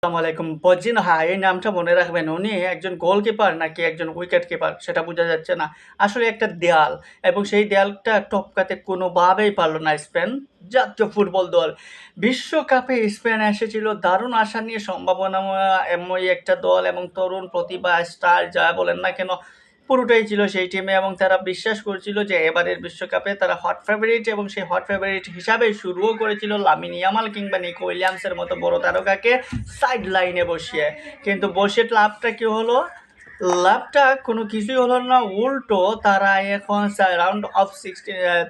আসসালামু আলাইকুম। বজিনহা এই নামটা মনে রাখবেন। উনি একজন গোলকিপার নাকি একজন উইকেট কিপার সেটা বোঝা যাচ্ছে না। আসলে একটা দেয়াল এবং সেই দেয়ালটা টপকাতে কোনোভাবেই পারল না স্পেন। জাতীয় ফুটবল দল। বিশ্বকাপে স্পেন এসেছিল দারুণ আশা নিয়ে, সম্ভাবনাময় একটা দল এবং তরুণ প্রতিভা, স্টার যা বলেন না কেন পুরোটাই ছিল সেই টিমে, এবং তারা বিশ্বাস করছিল যে এবারের বিশ্বকাপে তারা হট ফেভারিট, এবং সেই হট ফেভারিট হিসাবে শুরুও করেছিল লামিন ইয়ামাল কিংবা নিকো উইলিয়ামসের মতো বড় তারকাকে সাইড লাইনে বসিয়ে। কিন্তু বসে লাভটা কি হলো? লাভটা কোনো কিছুই হলো না, উল্টো তারা এখন রাউন্ড অফ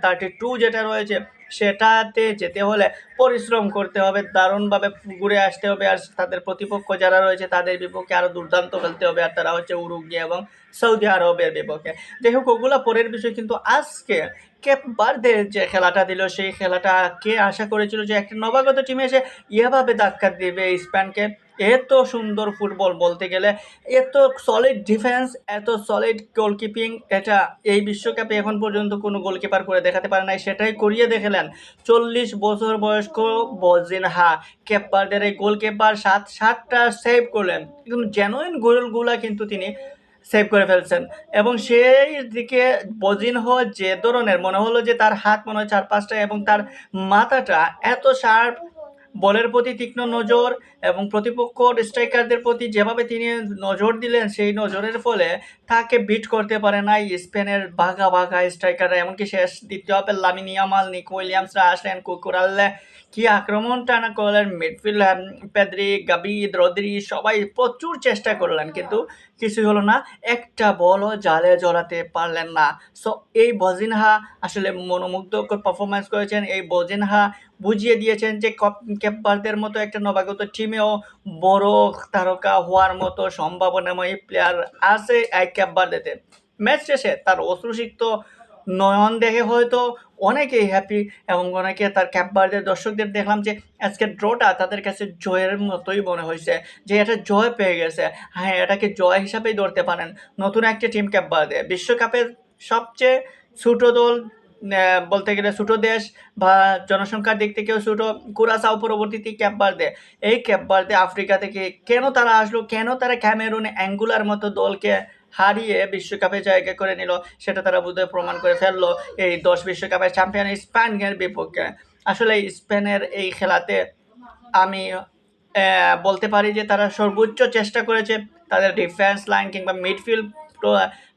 32 যেটা রয়েছে সেটাতে যেতে হলে পরিশ্রম করতে হবে, দারুণভাবে ঘুরে আসতে হবে, আর তাদের প্রতিপক্ষ যারা রয়েছে তাদের বিপক্ষে আরও দুর্দান্ত খেলতে হবে, আর তারা হচ্ছে উরুগুয়ে এবং সৌদি আরবের বিপক্ষে। যাই হোক, ওগুলা পরের বিষয়। কিন্তু আজকে কেপ বার্দে যে খেলাটা দিল, সেই খেলাটা কে আশা করেছিল যে একটা নবাগত টিমে এসে এভাবে ধাক্কা দেবে স্পেনকে? এত সুন্দর ফুটবল বলতে গেলে, এত সলিড ডিফেন্স, এত সলিড গোলকিপিং, এটা এই বিশ্বকাপে এখন পর্যন্ত কোনো গোলকিপার করে দেখাতে পারে নাই। সেটাই করিয়ে দেখালেন 40 বছর বয়স্ক বজিনহা। কেপ বার্দের এই গোলকিপার 7টা সেভ করলেন, কিন্তু জেনুইন গোলগুলা কিন্তু তিনি সেভ করে ফেলছেন। এবং সেই দিকে বজিনহো যে ধরনের মনে হলো যে তার হাত মনে হয় 4-5টা, এবং তার মাথাটা এত শার্প, বলের প্রতি তীক্ষ্ণ নজর, এবং প্রতিপক্ষর স্ট্রাইকারদের প্রতি যেভাবে তিনি নজর দিলেন, সেই নজরের ফলে তাকে বিট করতে পারে নাই স্পেনের বাঘা বাঘা স্ট্রাইকাররা। এমনকি শেষ দ্বিতীয় হাফে লামিন ইয়ামাল, নিকো উইলিয়ামসরা আসলেন, কুকুরাল্লে কি আক্রমণ টানা করলেন, মিডফিল্ড পেদ্রি, গাবি, রদ্রি সবাই প্রচুর চেষ্টা করলেন, কিন্তু কিছুই হলো না। একটা বলও জালে জড়াতে পারলেন না। সো এই বজিনহা আসলে মনোমুগ্ধকর পারফরমেন্স করেছেন। এই বজিনহা বুঝিয়ে দিয়েছেন যে কেপ বার্দের মতো একটা নবাগত টিমেও বড় তারকা হওয়ার মতো সম্ভাবনাময়ী প্লেয়ার আছে এই কেপ বার্দেতে। ম্যাচ শেষে তার অশ্রুসিক্ত নয়ন দেখে হয়তো অনেকেই হ্যাপি, এবং অনেকে তার ক্যাপ বার্দের দর্শকদের দেখলাম যে আজকের ড্রটা তাদের কাছে জয়ের মতোই মনে হয়েছে, যে এটা জয় পেয়ে গেছে। হ্যাঁ, এটাকে জয় হিসাবেই ধরতে পারেন। নতুন একটা টিম ক্যাপ বার্দে, বিশ্বকাপের সবচেয়ে ছোট দল, বলতে গেলে ছোট দেশ বা জনসংখ্যার দিক থেকেও ছোট কুরাসাও পরবর্তীতে ক্যাপ বার্দে। এই ক্যাপ বার্দে আফ্রিকা থেকে কেন তারা আসলো, কেন তারা ক্যামেরুন, অ্যাঙ্গুলার মতো দলকে হারিয়ে বিশ্বকাপে জায়গা করে নিল, সেটা তারা বোধহয় প্রমাণ করে ফেললো এই 10 বিশ্বকাপের চ্যাম্পিয়ন স্পেনের বিপক্ষে। আসলে স্পেনের এই খেলাতে আমি বলতে পারি যে তারা সর্বোচ্চ চেষ্টা করেছে। তাদের ডিফেন্স লাইন কিংবা মিডফিল্ড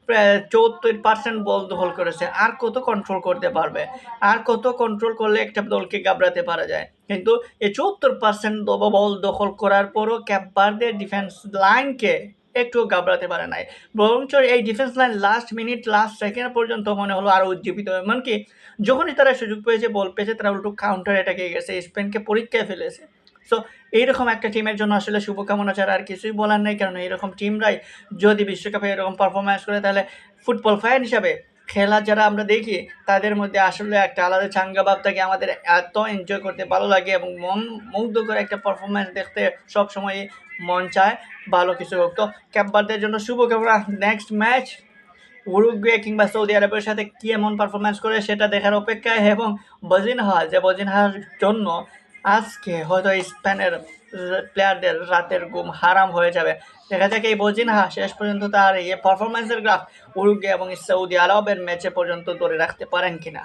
প্রায় 74% বল দখল করেছে। আর কত কন্ট্রোল করতে পারবে? আর কত কন্ট্রোল করলে একটা দলকে গাবড়াতে পারা যায়? কিন্তু এই 74% বল দখল করার পরও ক্যাপ বার্দের ডিফেন্স লাইনকে একটুও গাবড়াতে পারে নাই। বরঞ্চ এই defence line last minute, last second পর্যন্ত মনে হলো আরও উজ্জীবিত। এমনকি যখনই তারা সুযোগ পেয়েছে, বল পেয়েছে, তারা উল্টো কাউন্টার অ্যাটাকে গেছে, স্পেনকে পরীক্ষায় ফেলেছে। সো এইরকম একটা টিমের জন্য আসলে শুভকামনা ছাড়া আর কিছুই বলার নেই। কারণ এইরকম টিমরাই যদি বিশ্বকাপে এরকম পারফরমেন্স করে, তাহলে ফুটবল ফ্যান হিসাবে খেলা যারা আমরা দেখি তাদের মধ্যে আসলে একটা আলাদা চাঙ্গা ভাব থাকে। আমাদের এত এনজয় করতে ভালো লাগে এবং মন মুগ্ধ করে একটা পারফরমেন্স দেখতে সবসময় মন চায় ভালো কিছু হোক। তো ক্যাপ বার্দের জন্য শুভকামনা। নেক্সট ম্যাচ উরুগুয়ে কিংবা সৌদি আরবের সাথে কি এমন পারফরমেন্স করে সেটা দেখার অপেক্ষায়। এবং বজিনহার জন্য আজকে হয়তো স্পেনের প্লেয়ারদের রাতের ঘুম হারাম হয়ে যাবে। দেখা যাক এই বজিনহা শেষ পর্যন্ত তার এই পারফরমেন্সের গ্রাফ উরুগুয়ে এবং সৌদি আরবের ম্যাচে পর্যন্ত ধরে রাখতে পারেন কিনা।